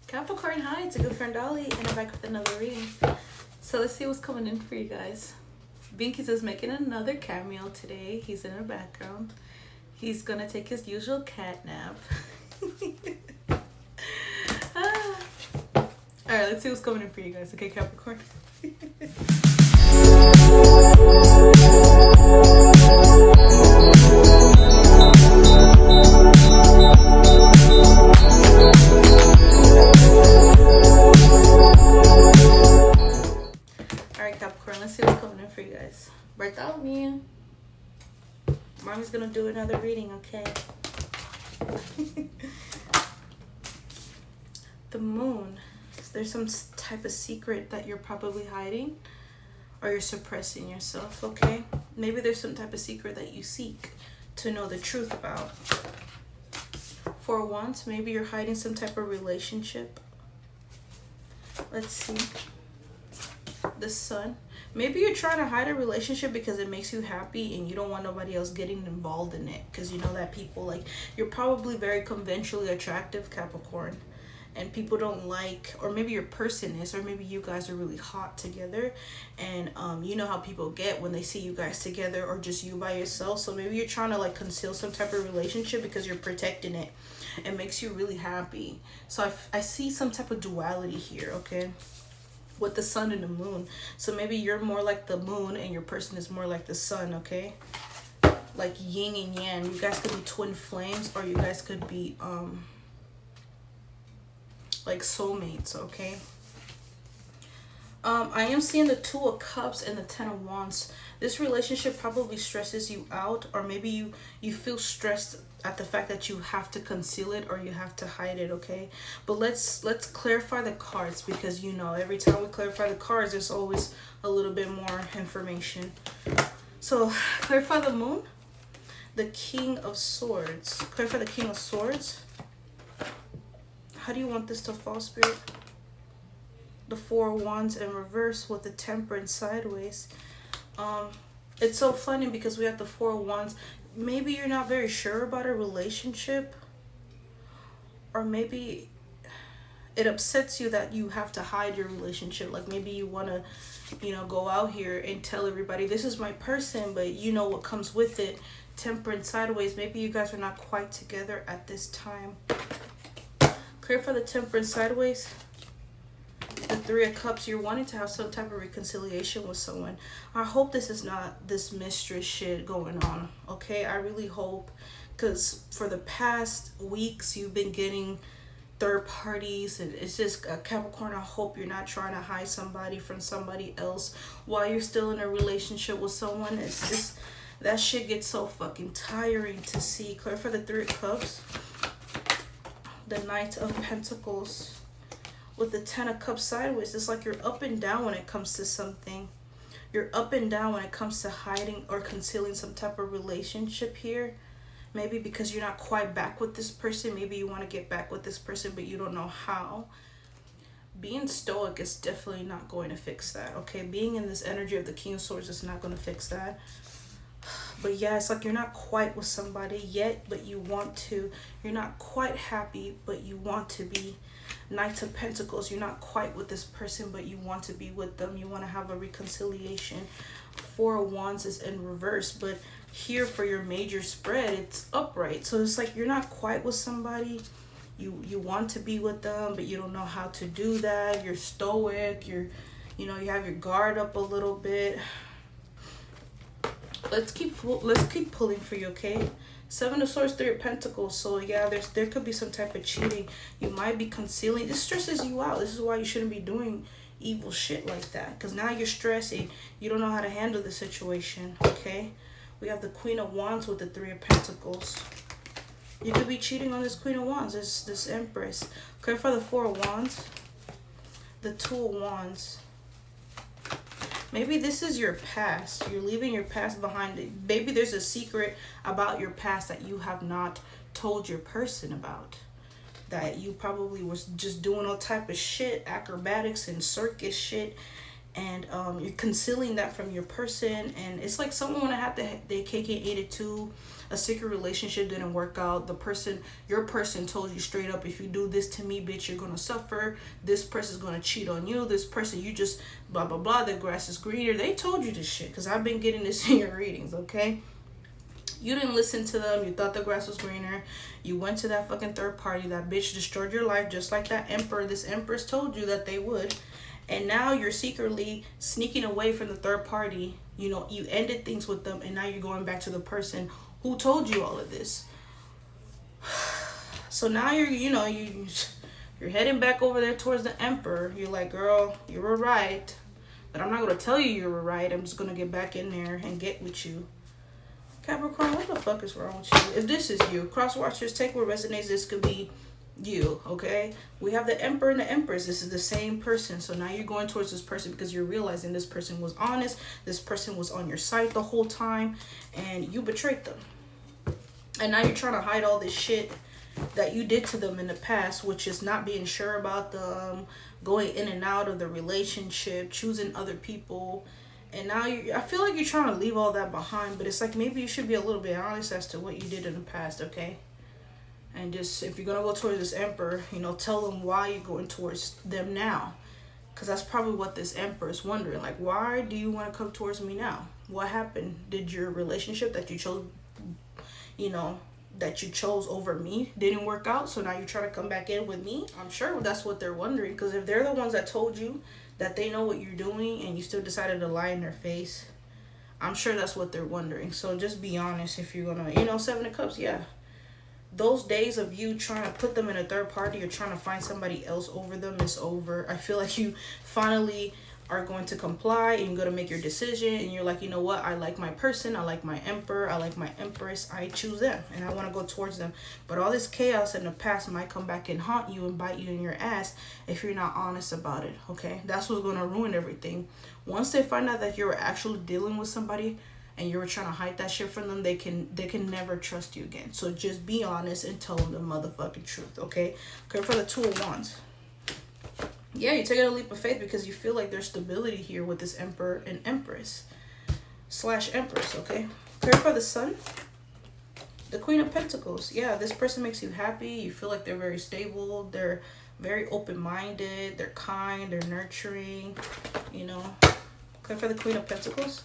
Capricorn, hi, it's a good friend Dolly, and I'm back with another reading. So let's see what's coming in for you guys. Binky is making another cameo today. He's in the background. He's gonna take his usual cat nap. Alright, let's see what's coming in for you guys. Okay, Capricorn? Alright, Capricorn, let's see what's coming in for you guys. Bartholomew. Mommy's gonna do another reading, okay? The moon. There's some type of secret that you're probably hiding or you're suppressing yourself, okay? Maybe there's some type of secret that you seek to know the truth about. For once, maybe you're hiding some type of relationship. Let's see. The sun. Maybe you're trying to hide a relationship because it makes you happy and you don't want nobody else getting involved in it, because you know that people, like, you're probably very conventionally attractive, Capricorn, and people don't like, or maybe your person is, or maybe you guys are really hot together, and you know how people get when they see you guys together or just you by yourself. So maybe you're trying to like conceal some type of relationship because you're protecting it. It makes you really happy. So I see some type of duality here, okay, with the sun and the moon. So maybe you're more like the moon and your person is more like the sun, okay? Like yin and yang. You guys could be twin flames, or you guys could be like soulmates, okay? I am seeing the Two of Cups and the Ten of Wands. This relationship probably stresses you out, or maybe you feel stressed at the fact that you have to conceal it or you have to hide it, okay? But let's clarify the cards, because you know every time we clarify the cards there's always a little bit more information. So clarify the moon, the King of Swords. Clarify the King of Swords. How do you want this to fall, Spirit? The Four of Wands in reverse with the Temperance sideways. It's so funny because we have the Four of Wands. Maybe you're not very sure about a relationship, or maybe it upsets you that you have to hide your relationship. Like maybe you want to, you know, go out here and tell everybody this is my person, but you know what comes with it. Temperance sideways. Maybe you guys are not quite together at this time. Clear for the Temperance sideways. The Three of Cups. You're wanting to have some type of reconciliation with someone. I hope this is not this mistress shit going on, okay? I really hope, because for the past weeks you've been getting third parties, and it's just Capricorn, I hope you're not trying to hide somebody from somebody else while you're still in a relationship with someone. It's just, that shit gets so fucking tiring to see. Clear for the Three of Cups. The Knight of Pentacles with the Ten of Cups sideways. It's like you're up and down when it comes to something. You're up and down when it comes to hiding or concealing some type of relationship here. Maybe because you're not quite back with this person. Maybe you want to get back with this person, but you don't know how. Being stoic is definitely not going to fix that, okay? Being in this energy of the King of Swords is not going to fix that. But yeah, it's like you're not quite with somebody yet, but you want to. You're not quite happy, but you want to be. Knight of Pentacles, you're not quite with this person, but you want to be with them. You want to have a reconciliation. Four of Wands is in reverse, but here for your major spread, it's upright. So it's like you're not quite with somebody. You want to be with them, but you don't know how to do that. You're stoic. You have your guard up a little bit. Let's keep pulling for you, okay? Seven of Swords, Three of Pentacles. So yeah, there could be some type of cheating. You might be concealing. This stresses you out. This is why you shouldn't be doing evil shit like that, because now you're stressing. You don't know how to handle the situation, okay? We have the Queen of Wands with the Three of Pentacles. You could be cheating on this Queen of Wands, this Empress. Okay, for the Four of Wands, the Two of Wands. Maybe this is your past. You're leaving your past behind. Maybe there's a secret about your past that you have not told your person about. That you probably was just doing all type of shit, acrobatics and circus shit, and you're concealing that from your person. And it's like someone would have they cake and eat it too. A secret relationship didn't work out. Your person told you straight up, if you do this to me, bitch, you're gonna suffer. This person's gonna cheat on you. This person, you just blah blah blah, the grass is greener. They told you this shit, because I've been getting this in your readings, okay? You didn't listen to them. You thought the grass was greener. You went to that fucking third party. That bitch destroyed your life, just like that emperor. This empress told you that they would. And now you're secretly sneaking away from the third party. You know, you ended things with them, and now you're going back to the person who told you all of this. So now you're heading back over there towards the emperor. You're like, girl, you were right, but I'm not going to tell you were right. I'm just going to get back in there and get with you. Capricorn, what the fuck is wrong with you? If this is you, cross watchers, take what resonates. This could be you, okay? We have the emperor and the empress. This is the same person. So now you're going towards this person because you're realizing this person was honest. This person was on your side the whole time, and you betrayed them. And now you're trying to hide all this shit that you did to them in the past, which is not being sure about them, going in and out of the relationship, choosing other people. And now I feel like you're trying to leave all that behind, but it's like maybe you should be a little bit honest as to what you did in the past, okay? And just, if you're going to go towards this emperor, tell them why you're going towards them now. Because that's probably what this emperor is wondering. Like, why do you want to come towards me now? What happened? Did your relationship that you chose, over me didn't work out? So now you're trying to come back in with me? I'm sure that's what they're wondering. Because if they're the ones that told you that they know what you're doing and you still decided to lie in their face, I'm sure that's what they're wondering. So just be honest if you're going to, Seven of Cups, yeah. Those days of you trying to put them in a third party or trying to find somebody else over them is over. I feel like you finally are going to comply and you're going to make your decision. And you're like, you know what? I like my person. I like my emperor. I like my empress. I choose them. And I want to go towards them. But all this chaos in the past might come back and haunt you and bite you in your ass if you're not honest about it. Okay? That's what's going to ruin everything. Once they find out that you're actually dealing with somebody and you were trying to hide that shit from them, they can never trust you again. So just be honest and tell them the motherfucking truth, okay? Okay, for the Two of Wands. Yeah, you're taking a leap of faith because you feel like there's stability here with this emperor and empress / empress, okay? Okay, for the Sun. The Queen of Pentacles. Yeah, this person makes you happy. You feel like they're very stable. They're very open-minded. They're kind. They're nurturing, Okay, for the Queen of Pentacles.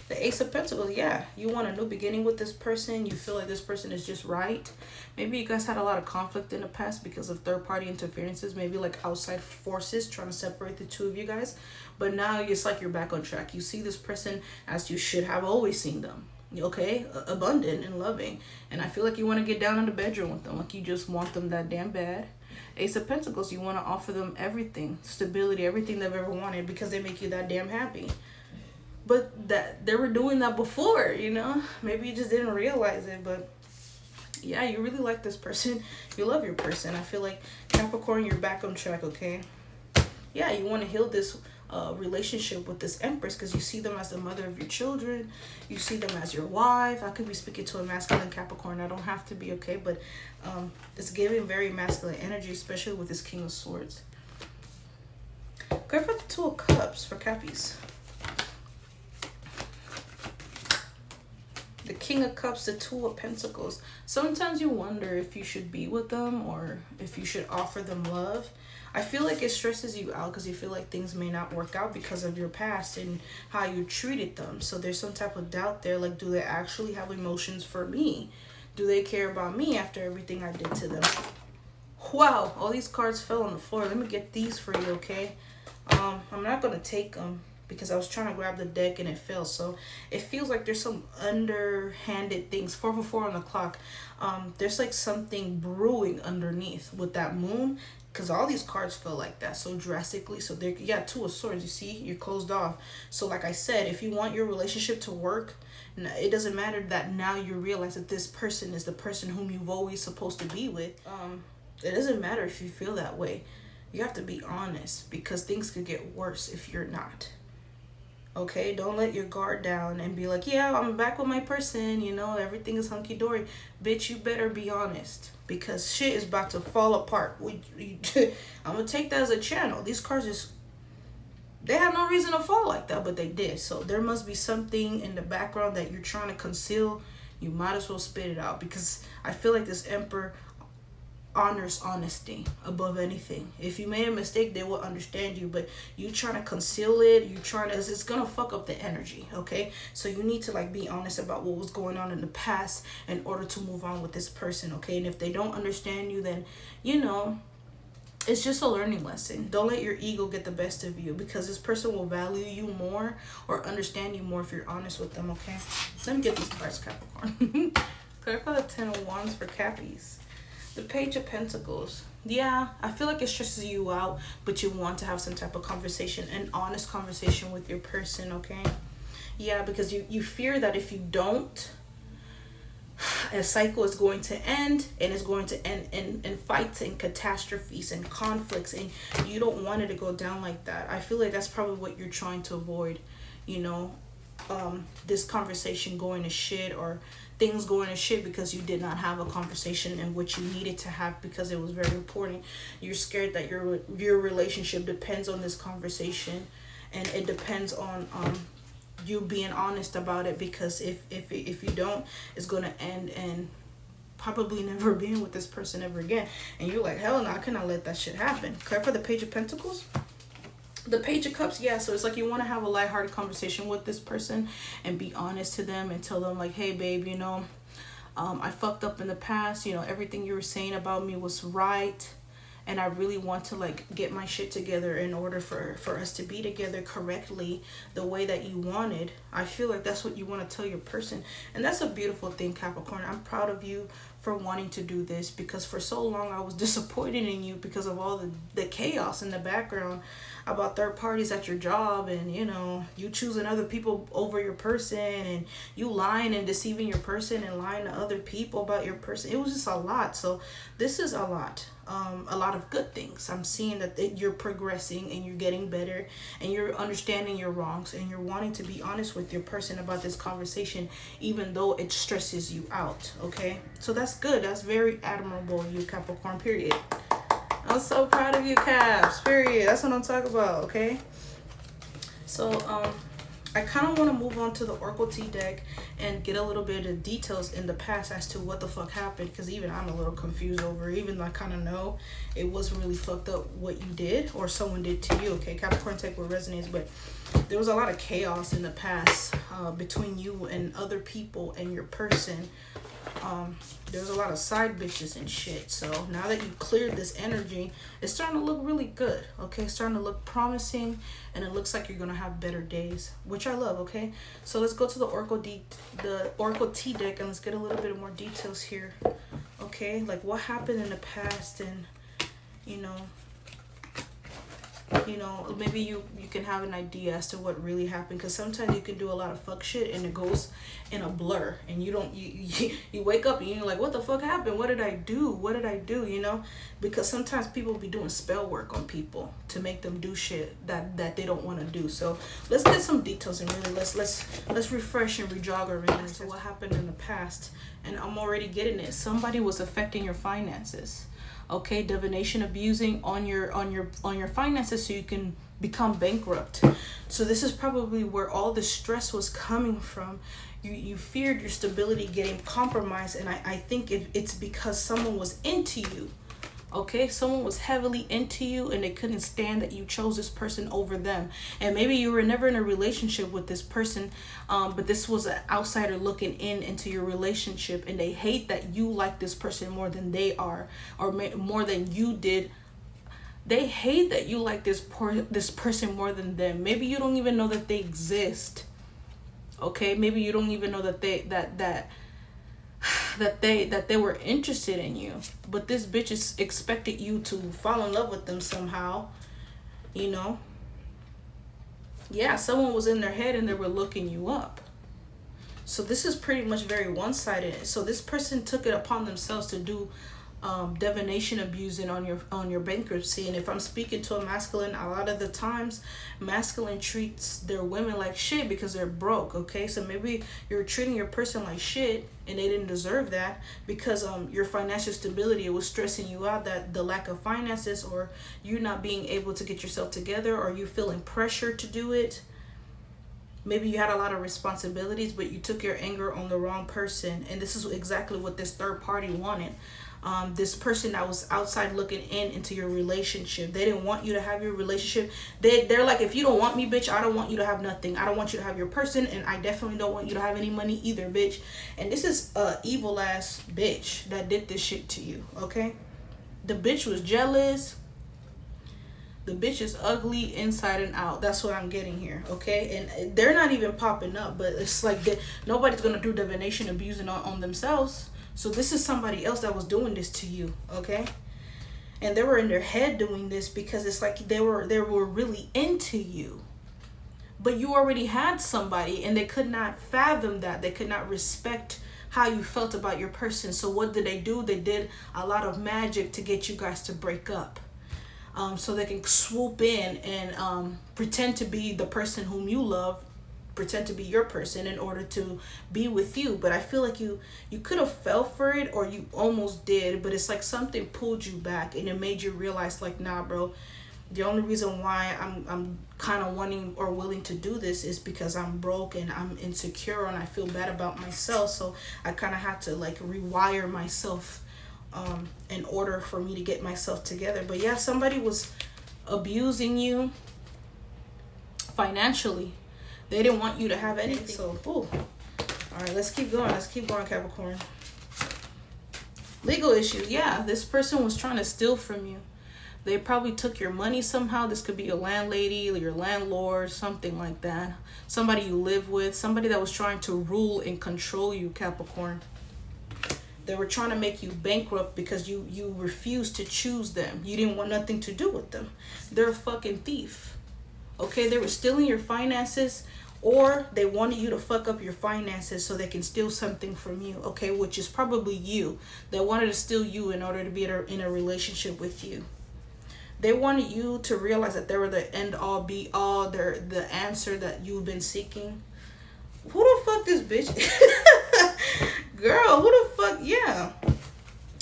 The Ace of Pentacles, yeah. You want a new beginning with this person. You feel like this person is just right. Maybe you guys had a lot of conflict in the past because of third-party interferences. Maybe like outside forces trying to separate the two of you guys. But now it's like you're back on track. You see this person as you should have always seen them. Okay? Abundant and loving. And I feel like you want to get down in the bedroom with them. Like you just want them that damn bad. Ace of Pentacles, you want to offer them everything. Stability, everything they've ever wanted because they make you that damn happy. But that they were doing that before, Maybe you just didn't realize it, but yeah, you really like this person. You love your person. I feel like Capricorn, you're back on track, okay? Yeah, you want to heal this relationship with this Empress because you see them as the mother of your children. You see them as your wife. I could be speaking to a masculine Capricorn. I don't have to be, okay? But it's giving very masculine energy, especially with this King of Swords. Go for the Two of Cups for Cappies. The King of Cups, the Two of Pentacles. Sometimes you wonder if you should be with them or if you should offer them love. I feel like it stresses you out because you feel like things may not work out because of your past and how you treated them. So there's some type of doubt there. Like, do they actually have emotions for me? Do they care about me after everything I did to them? Wow, all these cards fell on the floor. Let me get these for you, okay? I'm not going to take them because I was trying to grab the deck and it fell. So it feels like there's some underhanded things. 4 on the clock. There's like something brewing underneath with that moon, because all these cards feel like that so drastically. So there, yeah, Two of Swords, you see, you're closed off. So like I said, if you want your relationship to work, it doesn't matter that now you realize that this person is the person whom you've always supposed to be with. It doesn't matter if you feel that way. You have to be honest because things could get worse if you're not. Okay, don't let your guard down and be like, yeah, I'm back with my person, everything is hunky-dory. Bitch, you better be honest because shit is about to fall apart. I'm going to take that as a channel. These cards just They had no reason to fall like that, but they did. So there must be something in the background that you're trying to conceal. You might as well spit it out, because I feel like this Emperor honors honesty above anything. If you made a mistake, they will understand you, but you trying to conceal it, you trying to, it's gonna fuck up the energy, okay? So you need to like be honest about what was going on in the past in order to move on with this person, okay? And if they don't understand you, then you know, it's just a learning lesson. Don't let your ego get the best of you, because this person will value you more or understand you more if you're honest with them, okay? Let me get these cards, Capricorn. Clarify the 10 of Wands for Cappies. The Page of Pentacles. Yeah, I feel like it stresses you out, but you want to have some type of conversation, an honest conversation with your person, okay? Yeah, because you fear that if you don't, a cycle is going to end, and it's going to end in fights and catastrophes and conflicts, and you don't want it to go down like that. I feel like that's probably what you're trying to avoid, you know, this conversation going to shit, or things going to shit because you did not have a conversation in which you needed to have, because it was very important. You're scared that your relationship depends on this conversation, and it depends on you being honest about it, because if you don't, it's going to end and probably never being with this person ever again. And you're like, hell no, I cannot let that shit happen. Clear for the Page of Pentacles. The Page of Cups, yeah, so it's like you want to have a lighthearted conversation with this person and be honest to them and tell them like, hey babe, you know, I fucked up in the past, you know, everything you were saying about me was right, and I really want to like get my shit together in order for us to be together correctly the way that you wanted. I feel like that's what you want to tell your person, and that's a beautiful thing, Capricorn. I'm proud of you for wanting to do this, because for so long I was disappointed in you because of all the chaos in the background about third parties at your job, and you know, you choosing other people over your person, and you lying and deceiving your person and lying to other people about your person. It was just a lot. So this is a lot of good things. I'm seeing that you're progressing and you're getting better, and you're understanding your wrongs, and you're wanting to be honest with your person about this conversation, even though it stresses you out, okay? So that's good. That's very admirable of you, Capricorn, period. I'm so proud of you, Caps, period. That's what I'm talking about, okay? So I kind of want to move on to the Oracle T deck and get a little bit of details in the past as to what the fuck happened, because even I'm a little confused over it. Even though I kind of know it wasn't really fucked up what you did or someone did to you, okay? Capricorn, take what resonates, but there was a lot of chaos in the past between you and other people and your person. There's a lot of side bitches and shit. So now that you cleared this energy, it's starting to look really good, okay? It's starting to look promising, and it looks like you're gonna have better days, which I love, okay? So let's go to the Oracle T deck, and let's get a little bit more details here, okay? Like what happened in the past, and you know, maybe you can have an idea as to what really happened, because sometimes you can do a lot of fuck shit and it goes in a blur, and you wake up and you're like, what the fuck happened? What did I do? You know, because sometimes people be doing spell work on people to make them do shit that they don't want to do. So let's get some details, and really let's refresh and rejog our remembrance to what happened in the past. And I'm already getting it. Somebody was affecting your finances, okay? Divination, abusing on your finances so you can become bankrupt. So this is probably where all the stress was coming from. You feared your stability getting compromised, and I think it's because someone was into you, okay? Someone was heavily into you, and they couldn't stand that you chose this person over them. And maybe you were never in a relationship with this person, but this was an outsider looking into your relationship, and they hate that you like this person more than they are, or more than you did. They hate that you like this person more than them. Maybe you don't even know that they exist, okay? Maybe you don't even know that they were interested in you, but this bitch is expected you to fall in love with them somehow, you know? Yeah, someone was in their head and they were looking you up. So this is pretty much very one-sided. So this person took it upon themselves to do divination abusing on your bankruptcy. And if I'm speaking to a masculine, a lot of the times masculine treats their women like shit because they're broke. Okay, so maybe you're treating your person like shit and they didn't deserve that because your financial stability, it was stressing you out, that the lack of finances, or you not being able to get yourself together, or you feeling pressure to do it. Maybe you had a lot of responsibilities, but you took your anger on the wrong person. And this is exactly what this third party wanted. This person that was outside looking into your relationship. They didn't want you to have your relationship. They're like, if you don't want me, bitch, I don't want you to have nothing. I don't want you to have your person, and I definitely don't want you to have any money either, bitch. And this is a evil ass bitch that did this shit to you, okay? The bitch was jealous. The bitch is ugly inside and out. That's what I'm getting here, okay? And they're not even popping up, but it's like nobody's gonna do divination abusing on themselves. So this is somebody else that was doing this to you, okay? And they were in their head doing this because it's like they were really into you. But you already had somebody, and they could not fathom that. They could not respect how you felt about your person. So what did they do? They did a lot of magic to get you guys to break up. So they can swoop in and pretend to be the person whom you love, pretend to be your person in order to be with you. But I feel like you could have fell for it, or you almost did, but it's like something pulled you back and it made you realize, like, nah, bro, the only reason why I'm kind of wanting or willing to do this is because I'm broke and I'm insecure and I feel bad about myself. So I kind of had to like rewire myself in order for me to get myself together. But yeah, somebody was abusing you financially. They didn't want you to have anything. So, ooh. All right, let's keep going. Let's keep going, Capricorn. Legal issue. Yeah, this person was trying to steal from you. They probably took your money somehow. This could be your landlady, your landlord, something like that. Somebody you live with. Somebody that was trying to rule and control you, Capricorn. They were trying to make you bankrupt because you refused to choose them. You didn't want nothing to do with them. They're a fucking thief. Okay, they were stealing your finances, or they wanted you to fuck up your finances so they can steal something from you, okay, which is probably you. They wanted to steal you in order to be in a relationship with you. They wanted you to realize that they were the end all be all, they're the answer that you've been seeking. Who the fuck this bitch? Girl, who the fuck? Yeah.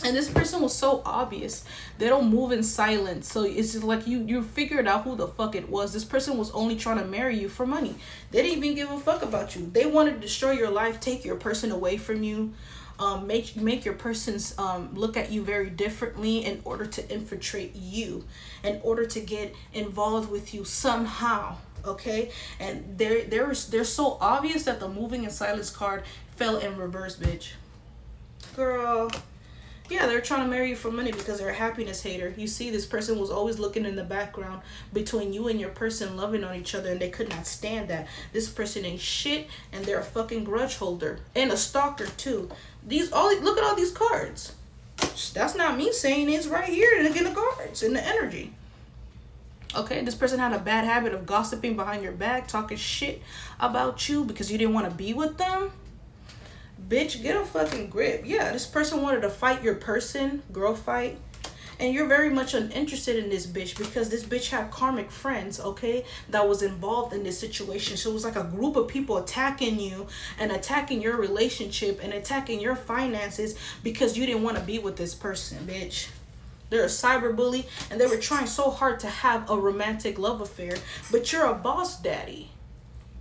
And this person was so obvious. They don't move in silence. So it's just like you figured out who the fuck it was. This person was only trying to marry you for money. They didn't even give a fuck about you. They wanted to destroy your life, take your person away from you, make your persons look at you very differently in order to infiltrate you, in order to get involved with you somehow. Okay, and they're so obvious that the moving in silence card fell in reverse, bitch. Girl. Yeah, they're trying to marry you for money because they're a happiness hater. You see, this person was always looking in the background between you and your person loving on each other, and they could not stand that. This person ain't shit, and they're a fucking grudge holder and a stalker too. Look at all these cards. That's not me saying, it's right here in the cards, in the energy. Okay, this person had a bad habit of gossiping behind your back, talking shit about you because you didn't want to be with them. Bitch, get a fucking grip. Yeah, this person wanted to fight your person, girl fight. And you're very much uninterested in this bitch because this bitch had karmic friends, okay, that was involved in this situation. So it was like a group of people attacking you and attacking your relationship and attacking your finances because you didn't want to be with this person, bitch. They're a cyber bully, and they were trying so hard to have a romantic love affair, but you're a boss daddy.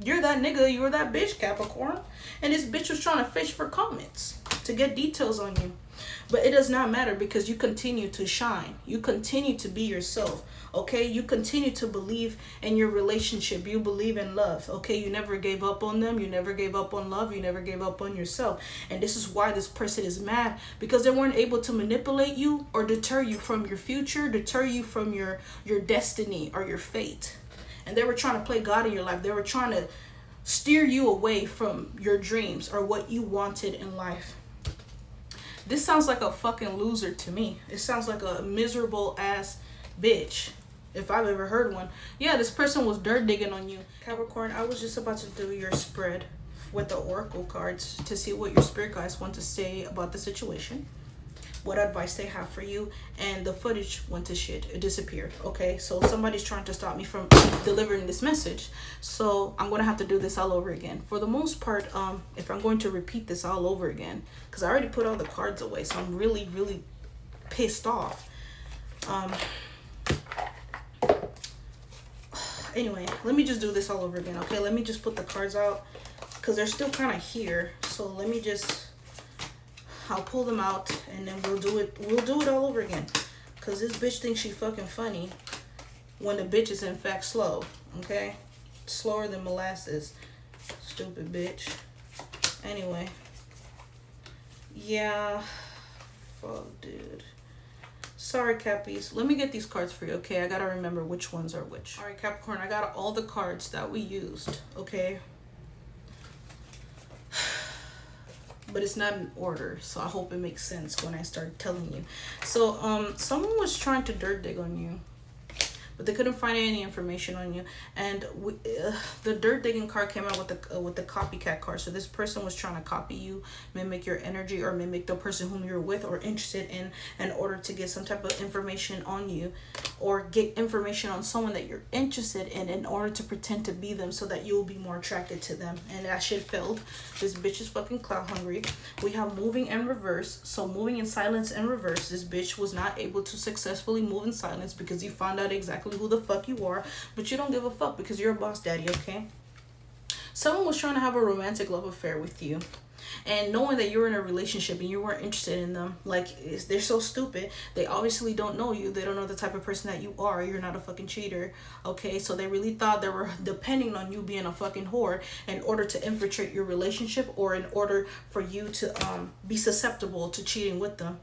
You're that nigga, you're that bitch, Capricorn. And this bitch was trying to fish for comments to get details on you. But it does not matter because you continue to shine. You continue to be yourself, okay? You continue to believe in your relationship. You believe in love, okay? You never gave up on them. You never gave up on love. You never gave up on yourself. And this is why this person is mad, because they weren't able to manipulate you or deter you from your future, deter you from your destiny or your fate. And they were trying to play God in your life. They were trying to steer you away from your dreams or what you wanted in life. This sounds like a fucking loser to me. It sounds like a miserable ass bitch, if I've ever heard one. Yeah, this person was dirt digging on you. Capricorn, I was just about to do your spread with the oracle cards to see what your spirit guides want to say about the situation. what advice they have for you, and the footage went to shit. It disappeared. Okay, so somebody's trying to stop me from delivering this message, so I'm gonna have to do this all over again. For the most part, if I'm going to repeat this all over again, because I already put all the cards away, so I'm really pissed off. Anyway, let me just do this all over again. Okay, let me just put the cards out because they're still kind of here. So let me just, I'll pull them out and then we'll do it all over again. Because this bitch thinks she fucking funny when the bitch is in fact slow. Okay, slower than molasses. Stupid bitch. Anyway, yeah, fuck, dude. Sorry, Cappies. Let me get these cards for you, okay? I gotta remember which ones are which. All right, Capricorn, I got all the cards that we used, okay? But it's not in order, so I hope it makes sense when I start telling you. So, someone was trying to dirt dig on you, but they couldn't find any information on you. And the dirt digging card came out with the copycat card. So this person was trying to copy you, mimic your energy, or mimic the person whom you're with or interested in order to get some type of information on you, or get information on someone that you're interested in order to pretend to be them so that you'll be more attracted to them. And that shit failed. This bitch is fucking clout hungry. We have moving in reverse. So moving in silence in reverse. This bitch was not able to successfully move in silence because you found out exactly who the fuck you are, but you don't give a fuck because you're a boss daddy, okay? Someone was trying to have a romantic love affair with you, and knowing that you're in a relationship and you weren't interested in them, like, they're so stupid. They obviously don't know you. They don't know the type of person that you are. You're not a fucking cheater, okay? So they really thought they were depending on you being a fucking whore in order to infiltrate your relationship, or in order for you to be susceptible to cheating with them.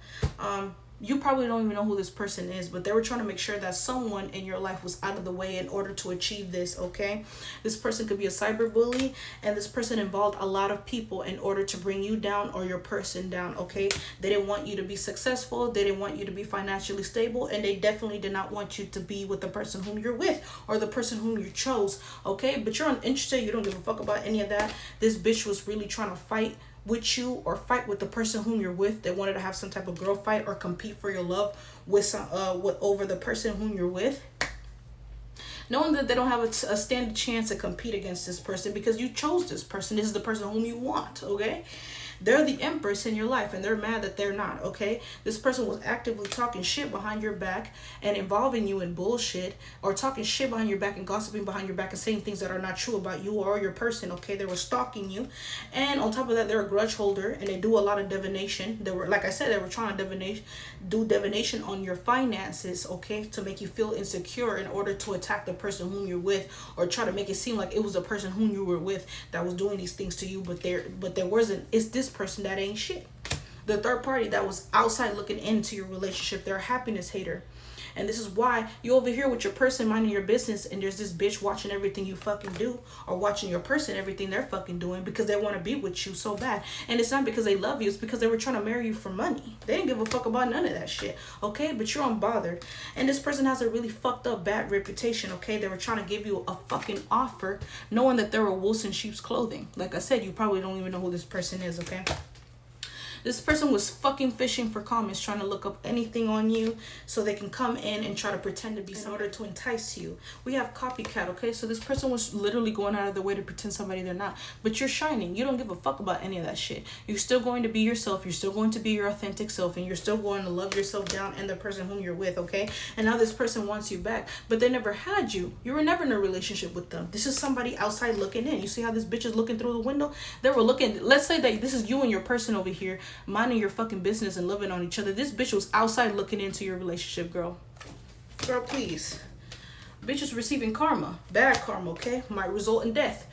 You probably don't even know who this person is, but they were trying to make sure that someone in your life was out of the way in order to achieve this, okay? This person could be a cyber bully, and this person involved a lot of people in order to bring you down or your person down, okay? They didn't want you to be successful. They didn't want you to be financially stable, and they definitely did not want you to be with the person whom you're with or the person whom you chose, okay? But you're uninterested. You don't give a fuck about any of that. This bitch was really trying to fight with you or fight with the person whom you're with. They wanted to have some type of girl fight or compete for your love with over the person whom you're with, knowing that they don't have a standard chance to compete against this person because you chose this person. This is the person whom you want, okay? They're the empress in your life, and they're mad that they're not, okay? This person was actively talking shit behind your back and involving you in bullshit, or talking shit behind your back and gossiping behind your back and saying things that are not true about you or your person, okay? They were stalking you. And on top of that, they're a grudge holder, and they do a lot of divination. They were, like I said, they were trying to do divination on your finances, okay? To make you feel insecure in order to attack the person whom you're with, or try to make it seem like it was the person whom you were with that was doing these things to you, but there wasn't. It's this person that ain't shit. The third party that was outside looking into your relationship. They're a happiness hater. And this is why you over here with your person minding your business, and there's this bitch watching everything you fucking do, or watching your person everything they're fucking doing, because they want to be with you so bad. And it's not because they love you, it's because they were trying to marry you for money. They didn't give a fuck about none of that shit, okay? But you're unbothered. And this person has a really fucked up bad reputation, okay? They were trying to give you a fucking offer knowing that they were wolves in sheep's clothing. Like I said, you probably don't even know who this person is, okay? This person was fucking fishing for comments, trying to look up anything on you so they can come in and try to pretend to be in order to entice you. We have copycat, okay? So this person was literally going out of their way to pretend somebody they're not. But you're shining. You don't give a fuck about any of that shit. You're still going to be yourself. You're still going to be your authentic self. And you're still going to love yourself down and the person whom you're with, okay? And now this person wants you back. But they never had you. You were never in a relationship with them. This is somebody outside looking in. You see how this bitch is looking through the window? They were looking. Let's say that this is you and your person over here, minding your fucking business and living on each other. This bitch was outside looking into your relationship, girl. Girl, please. Bitch is receiving karma. Bad karma, okay? Might result in death.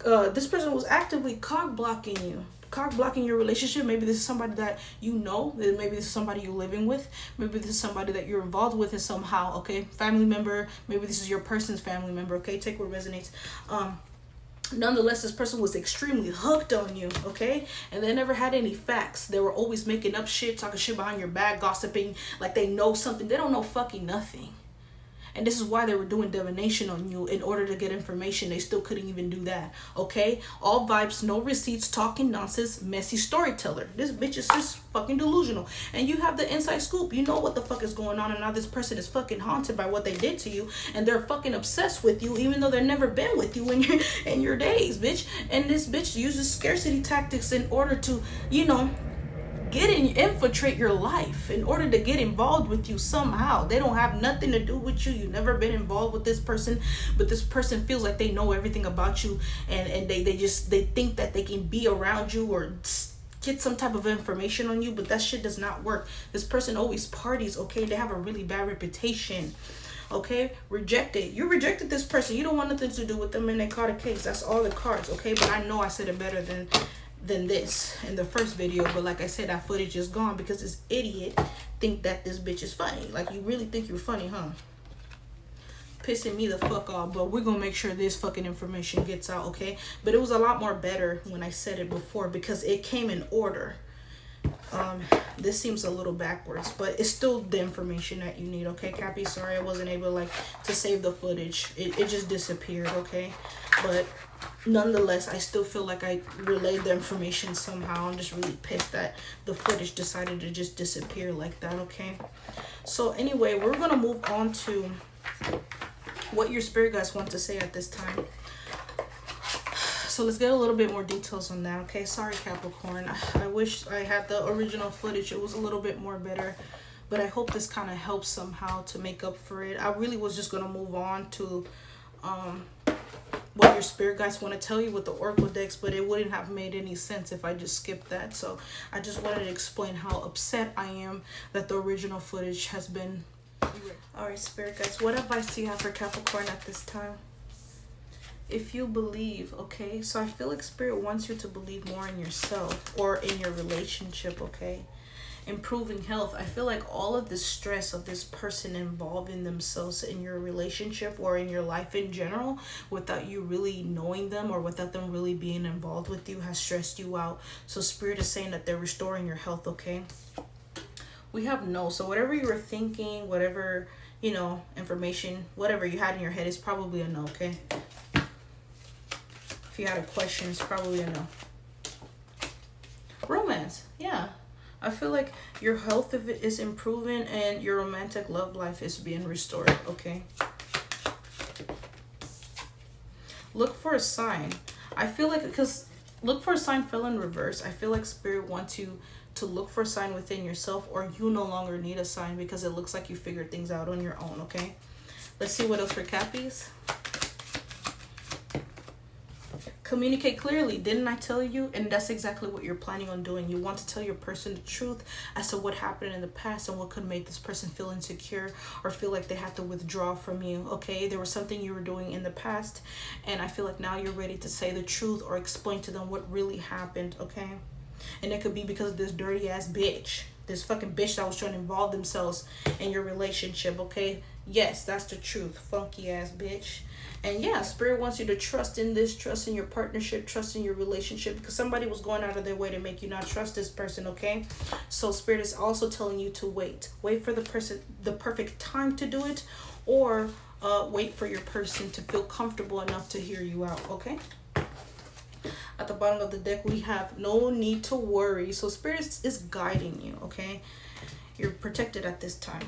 This person was actively cock blocking you. Cock blocking your relationship. Maybe this is somebody that you know. Maybe this is somebody you're living with. Maybe this is somebody that you're involved with in somehow, okay? Family member. Maybe this is your person's family member, okay? Take what resonates. Nonetheless, this person was extremely hooked on you, okay? And they never had any facts. They were always making up shit, talking shit behind your back, gossiping like they know something. They don't know fucking nothing. And this is why they were doing divination on you in order to get information. They still couldn't even do that. Okay? All vibes, no receipts, talking nonsense, messy storyteller. This bitch is just fucking delusional. And you have the inside scoop. You know what the fuck is going on, and now this person is fucking haunted by what they did to you, and they're fucking obsessed with you, even though they've never been with you in your days, bitch. And this bitch uses scarcity tactics in order to, you know, infiltrate your life, in order to get involved with you somehow. They don't have nothing to do with you. You've never been involved with this person, but this person feels like they know everything about you, and they think that they can be around you or get some type of information on you, but that shit does not work. This person always parties, okay? They have a really bad reputation. Okay, reject it. You rejected this person. You don't want nothing to do with them, and they caught a case. That's all the cards, okay? But I know I said it better than this in the first video, but like I said, that footage is gone because this idiot think that this bitch is funny. Like, you really think you're funny, huh? Pissing me the fuck off. But we're gonna make sure this fucking information gets out, okay? But it was a lot more better when I said it before because it came in order. This seems a little backwards, but it's still the information that you need, okay, Cappy? Sorry I wasn't able to save the footage. It just disappeared, okay? But nonetheless, I still feel like I relayed the information somehow. I'm just really pissed that the footage decided to just disappear like that, okay? So anyway, we're gonna move on to what your spirit guides want to say at this time. So let's get a little bit more details on that, okay? Sorry, Capricorn. I wish I had the original footage. It was a little bit more better, but I hope this kind of helps somehow to make up for it. I really was just gonna move on to what your spirit guides want to tell you with the oracle decks, but it wouldn't have made any sense if I just skipped that. So I just wanted to explain how upset I am that the original footage has been. All right, spirit guides, what advice do you have for Capricorn at this time? If you believe, okay? So I feel like spirit wants you to believe more in yourself or in your relationship, okay? Improving health. I feel like all of the stress of this person involving themselves in your relationship or in your life in general without you really knowing them or without them really being involved with you has stressed you out. So spirit is saying that they're restoring your health, okay? We have no. So whatever you were thinking, whatever, you know, information, whatever you had in your head is probably a no, okay? If you had a question, it's probably a no. Romance. Yeah. I feel like your health is improving and your romantic love life is being restored, okay? Look for a sign. I feel like, because look for a sign fell in reverse. I feel like spirit wants you to look for a sign within yourself, or you no longer need a sign because it looks like you figured things out on your own, okay? Let's see what else for Cappies. Communicate clearly. Didn't I tell you? And that's exactly what you're planning on doing. You want to tell your person the truth as to what happened in the past and what could make this person feel insecure or feel like they have to withdraw from you, okay? There was something you were doing in the past, and I feel like now you're ready to say the truth or explain to them what really happened, okay? And it could be because of this dirty ass bitch, this fucking bitch that was trying to involve themselves in your relationship, okay? Yes, that's the truth. Funky ass bitch. And yeah, spirit wants you to trust in this, trust in your partnership, trust in your relationship, because somebody was going out of their way to make you not trust this person, okay? So spirit is also telling you to wait. Wait for the perfect time to do it, or wait for your person to feel comfortable enough to hear you out, okay? At the bottom of the deck, we have no need to worry. So spirit is guiding you, okay? You're protected at this time,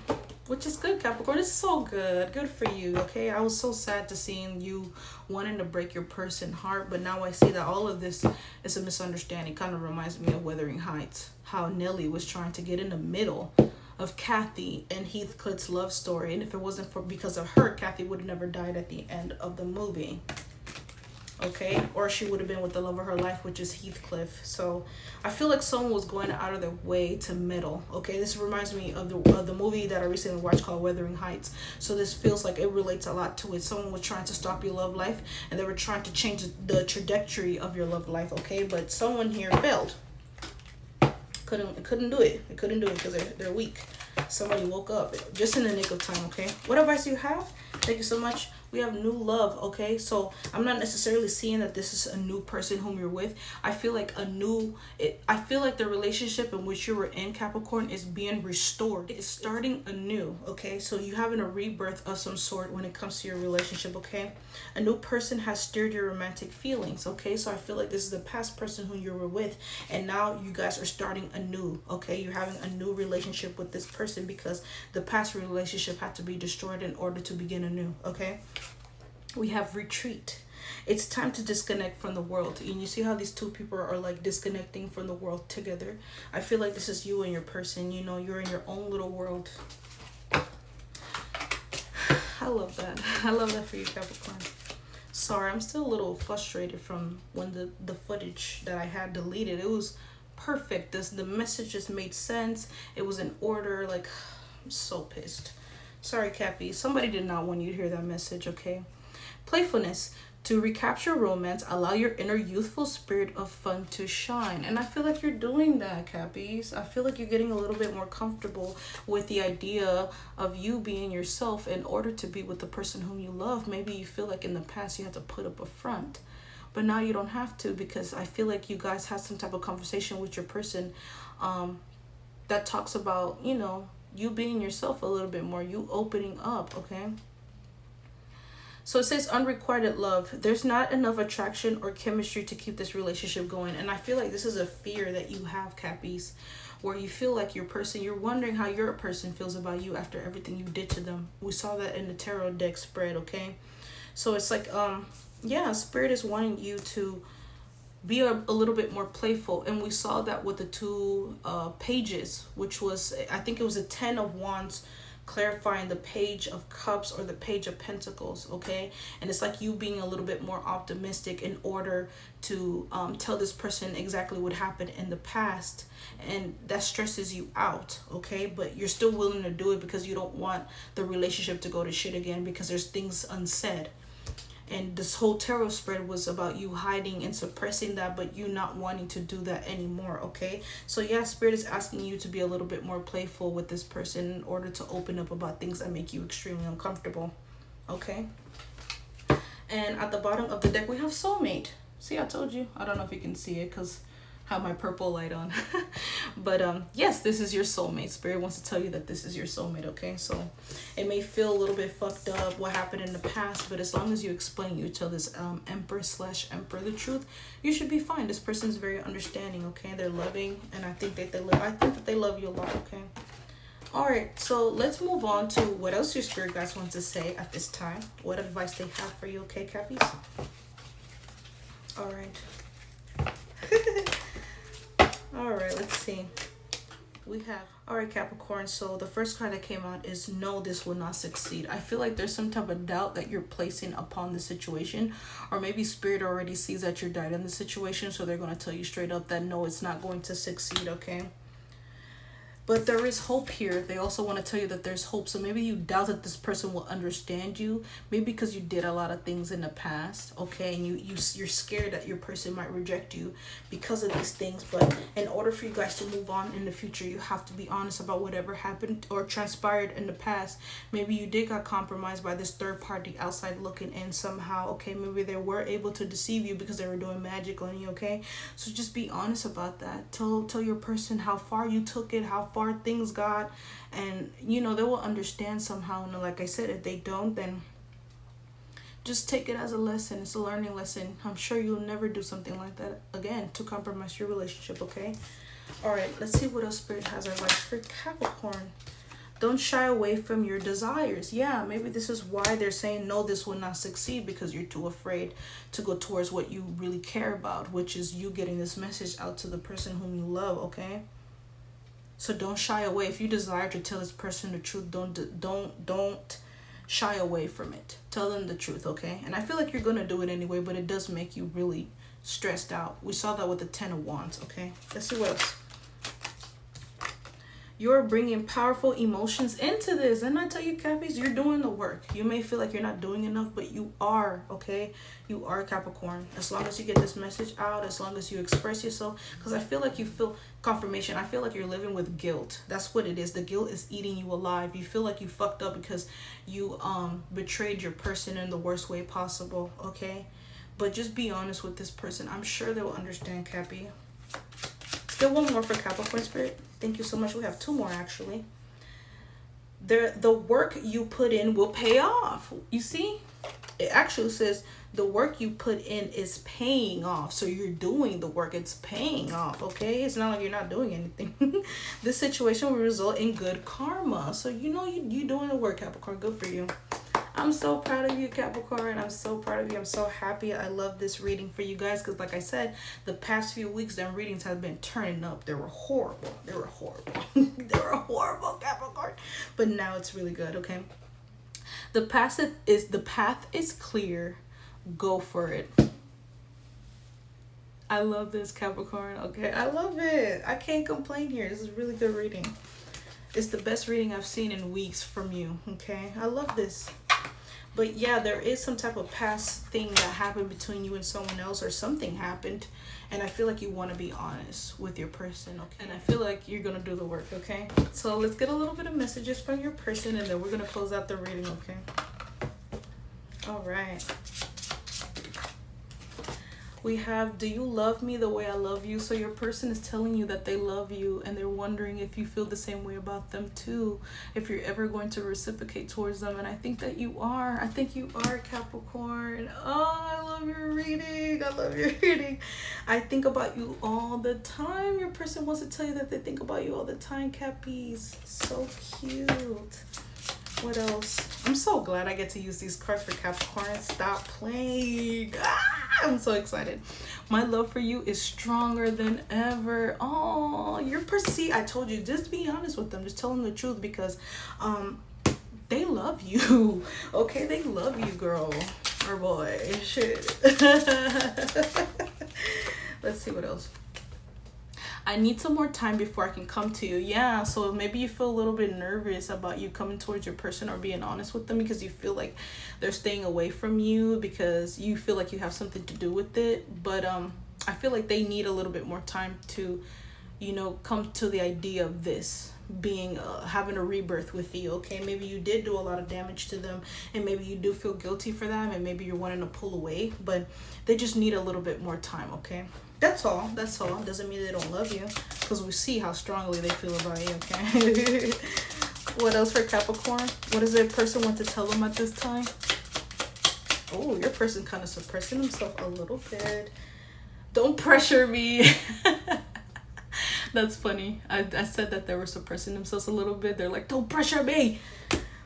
which is good, Capricorn. It's so good. Good for you, okay? I was so sad to seeing you wanting to break your person's heart, but now I see that all of this is a misunderstanding. Kind of reminds me of Wuthering Heights, how Nellie was trying to get in the middle of Kathy and Heathcliff's love story, and if it wasn't because of her, Kathy would have never died at the end of the movie. Okay, or she would have been with the love of her life, which is Heathcliff. So I feel like someone was going out of their way to meddle. Okay, this reminds me of the movie that I recently watched called Wuthering Heights. So this feels like it relates a lot to it. Someone was trying to stop your love life, and they were trying to change the trajectory of your love life. Okay, but someone here failed. Couldn't do it. They couldn't do it because they're weak. Somebody woke up just in the nick of time. Okay, what advice do you have? Thank you so much. We have new love, okay? So I'm not necessarily seeing that this is a new person whom you're with. I feel like I feel like the relationship in which you were in, Capricorn, is being restored. It's starting anew, okay? So you having a rebirth of some sort when it comes to your relationship, okay? A new person has stirred your romantic feelings, okay? So I feel like this is the past person who you were with, and now you guys are starting anew, okay? You're having a new relationship with this person because the past relationship had to be destroyed in order to begin anew, okay? We have retreat. It's time to disconnect from the world. And you see how these two people are like disconnecting from the world together? I feel like this is you and your person. You know, you're in your own little world. I love that. I love that for you, Capricorn. Sorry, I'm still a little frustrated from when the footage that I had deleted. It was perfect. The message just made sense. It was in order. Like, I'm so pissed. Sorry, Cappy. Somebody did not want you to hear that message, okay? Playfulness. To recapture romance, allow your inner youthful spirit of fun to shine. And I feel like you're doing that, Cappies. I feel like you're getting a little bit more comfortable with the idea of you being yourself in order to be with the person whom you love. Maybe you feel like in the past you had to put up a front, but now you don't have to, because I feel like you guys had some type of conversation with your person that talks about, you know, you being yourself a little bit more, you opening up, okay? So it says unrequited love. There's not enough attraction or chemistry to keep this relationship going. And I feel like this is a fear that you have, Cappies, where you feel like your person, you're wondering how your person feels about you after everything you did to them. We saw that in the tarot deck spread, okay? So it's like, yeah, Spirit is wanting you to be a little bit more playful. And we saw that with the two pages, which was, I think it was a 10 of Wands clarifying the Page of Cups or the Page of Pentacles, okay? And it's like you being a little bit more optimistic in order to tell this person exactly what happened in the past, and that stresses you out, okay? But you're still willing to do it because you don't want the relationship to go to shit again, because there's things unsaid. And this whole tarot spread was about you hiding and suppressing that, but you not wanting to do that anymore, okay? So yeah, Spirit is asking you to be a little bit more playful with this person in order to open up about things that make you extremely uncomfortable, okay? And at the bottom of the deck, we have soulmate. See, I told you. I don't know if you can see it because I have my purple light on. But yes, this is your soulmate. Spirit wants to tell you that this is your soulmate, okay? So it may feel a little bit fucked up what happened in the past, but as long as you explain, you tell this Emperor the truth, you should be fine. This person's very understanding, okay? They're loving, and I think that they love you a lot, okay? All right, so let's move on to what else your spirit guides want to say at this time. What advice they have for you, okay, Cappies? All right. All right, let's see. We have, all right, Capricorn. So the first card that came out is no, this will not succeed. I feel like there's some type of doubt that you're placing upon the situation, or maybe Spirit already sees that you're died in the situation, so they're going to tell you straight up that no, it's not going to succeed, okay? But there is hope here. They also want to tell you that there's hope. So maybe you doubt that this person will understand you. Maybe because you did a lot of things in the past, okay? And you're scared that your person might reject you because of these things. But in order for you guys to move on in the future, you have to be honest about whatever happened or transpired in the past. Maybe you did got compromised by this third party outside looking in somehow, okay? Maybe they were able to deceive you because they were doing magic on you, okay? So just be honest about that. Tell your person how far you took it, how far things got, and you know, they will understand somehow. And like I said, if they don't, then just take it as a lesson. It's a learning lesson. I'm sure you'll never do something like that again to compromise your relationship, okay? All right, let's see what else Spirit has advice for Capricorn. Don't shy away from your desires. Yeah, maybe this is why they're saying no, this will not succeed, because you're too afraid to go towards what you really care about, which is you getting this message out to the person whom you love, okay? So don't shy away. If you desire to tell this person the truth, don't shy away from it. Tell them the truth, okay? And I feel like you're going to do it anyway, but it does make you really stressed out. We saw that with the 10 of Wands, okay? Let's see what else. You're bringing powerful emotions into this. And I tell you, Cappies, you're doing the work. You may feel like you're not doing enough, but you are, okay? You are, Capricorn. As long as you get this message out, as long as you express yourself, because I feel like you feel confirmation. I feel like you're living with guilt. That's what it is. The guilt is eating you alive. You feel like you fucked up because you betrayed your person in the worst way possible, okay? But just be honest with this person. I'm sure they will understand, Cappy. Still one more for Capricorn Spirit. Thank you so much. We have 2 more actually. The work you put in will pay off. You see? It actually says the work you put in is paying off. So you're doing the work. It's paying off, okay? It's not like you're not doing anything. This situation will result in good karma. So you know you doing the work, Capricorn. Good for you. I'm so proud of you, Capricorn. I'm so proud of you. I'm so happy. I love this reading for you guys because, like I said, the past few weeks, them readings have been turning up. They were horrible. They were horrible. They were horrible, Capricorn. But now it's really good, okay? The path is clear. Go for it. I love this, Capricorn. Okay, I love it. I can't complain here. This is really good reading. It's the best reading I've seen in weeks from you, okay? I love this. But yeah, there is some type of past thing that happened between you and someone else, or something happened, and I feel like you want to be honest with your person, okay? And I feel like you're going to do the work, okay? So let's get a little bit of messages from your person, and then we're going to close out the reading, okay? All right. We have, do you love me the way I love you? So your person is telling you that they love you, and they're wondering if you feel the same way about them too, if you're ever going to reciprocate towards them. And I think that you are. I think you are, Capricorn. Oh, I love your reading. I love your reading. I think about you all the time. Your person wants to tell you that they think about you all the time, Cappies. So cute. What else? I'm so glad I get to use these cards for Capricorn. Stop playing. I'm so excited. My love for you is stronger than ever. Oh, you're perceived. I told you, just be honest with them. Just tell them the truth, because they love you. Okay, they love you, girl or boy. Shit. Let's see what else. I need some more time before I can come to you. Yeah, so maybe you feel a little bit nervous about you coming towards your person or being honest with them, because you feel like they're staying away from you because you feel like you have something to do with it. But I feel like they need a little bit more time to, you know, come to the idea of this being having a rebirth with you, okay? Maybe you did do a lot of damage to them, and maybe you do feel guilty for them, and maybe you're wanting to pull away, but they just need a little bit more time, okay? That's all. That's all. Doesn't mean they don't love you, because we see how strongly they feel about you, okay? What else for Capricorn? What does their person want to tell them at this time? Oh, your person kind of suppressing himself a little bit. Don't pressure me. That's funny. I said that they were suppressing themselves a little bit. They're like, don't pressure me.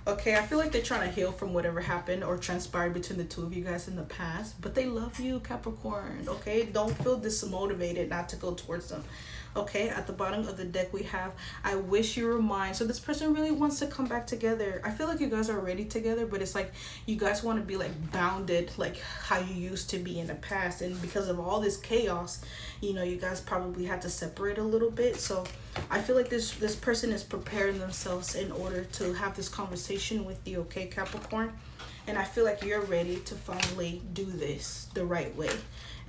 Okay, I feel like they're trying to heal from whatever happened or transpired between the two of you guys in the past. But they love you, Capricorn, okay? Don't feel dismotivated not to go towards them. Okay, at the bottom of the deck we have, I wish you were mine. So this person really wants to come back together. I feel like you guys are already together, but it's like you guys want to be like bounded like how you used to be in the past. And because of all this chaos, you know, you guys probably had to separate a little bit. So I feel like this person is preparing themselves in order to have this conversation with you, okay, Capricorn? And I feel like you're ready to finally do this the right way.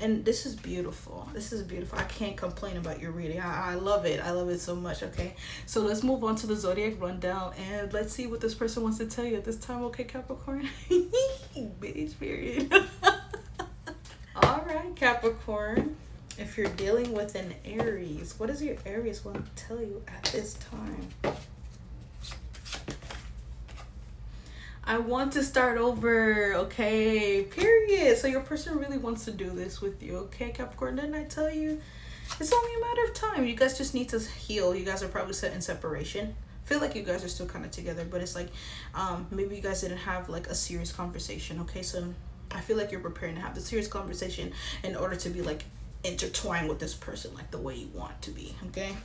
And this is beautiful. This is beautiful. I can't complain about your reading. I love it. I love it so much, okay? So let's move on to the zodiac rundown, and let's see what this person wants to tell you at this time, okay, Capricorn? Bitch, period. All right, Capricorn. If you're dealing with an Aries, what does your Aries want to tell you at this time? I want to start over, okay, period. So your person really wants to do this with you, okay, Capricorn? Didn't I tell you? It's only a matter of time. You guys just need to heal. You guys are probably set in separation. Feel like you guys are still kind of together, but it's like maybe you guys didn't have like a serious conversation, okay? So I feel like you're preparing to have the serious conversation in order to be like intertwined with this person like the way you want to be, okay?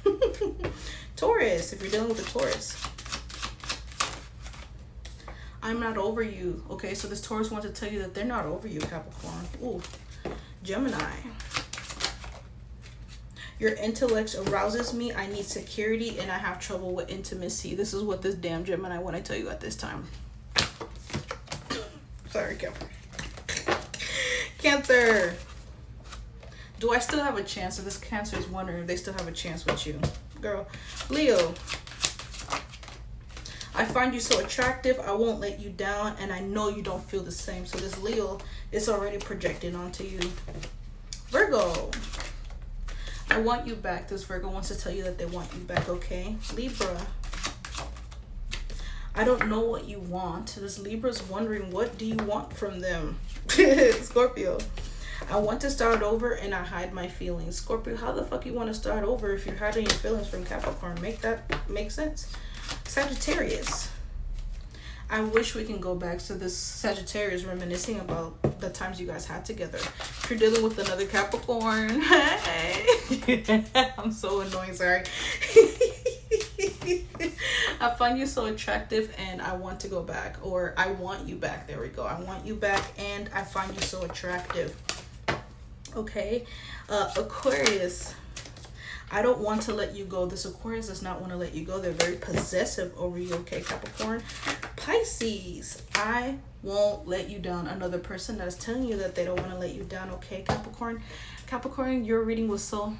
Taurus, if you're dealing with a Taurus, I'm not over you, okay? So this Taurus wants to tell you that they're not over you, Capricorn. Ooh, Gemini. Your intellect arouses me. I need security and I have trouble with intimacy. This is what this damn Gemini want to tell you at this time. Sorry, Cancer. Do I still have a chance? So this Cancer is wondering if they still have a chance with you. Girl. Leo. I find you so attractive. I won't let you down. And I know you don't feel the same. So this Leo is already projecting onto you. Virgo. I want you back. This Virgo wants to tell you that they want you back, okay? Libra. I don't know what you want. This Libra's wondering, what do you want from them? Scorpio. I want to start over and I hide my feelings. Scorpio, how the fuck you want to start over if you're hiding your feelings from Capricorn? Make that make sense? Sagittarius. I wish we can go back to this Sagittarius reminiscing about the times you guys had together. If you're dealing with another Capricorn, hey. I'm so annoying, sorry. I find you so attractive and I want to go back. Or I want you back. There we go. I want you back and I find you so attractive. Okay. Aquarius. I don't want to let you go. This Aquarius does not want to let you go. They're very possessive over you, okay, Capricorn? Pisces. I won't let you down. Another person that is telling you that they don't want to let you down, okay, Capricorn? Capricorn, your reading was so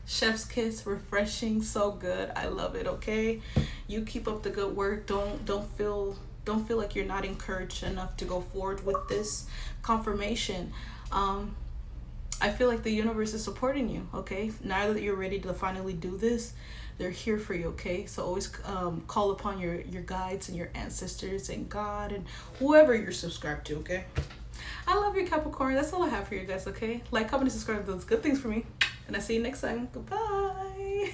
chef's kiss, refreshing, so good. I love it, okay? You keep up the good work. Don't feel like you're not encouraged enough to go forward with this confirmation. I feel like the universe is supporting you, okay? Now that you're ready to finally do this, they're here for you, okay? So always call upon your guides and your ancestors and God and whoever you're subscribed to, okay? I love you, Capricorn. That's all I have for you guys, okay? Like, comment, and subscribe. Those good things for me. And I'll see you next time. Goodbye.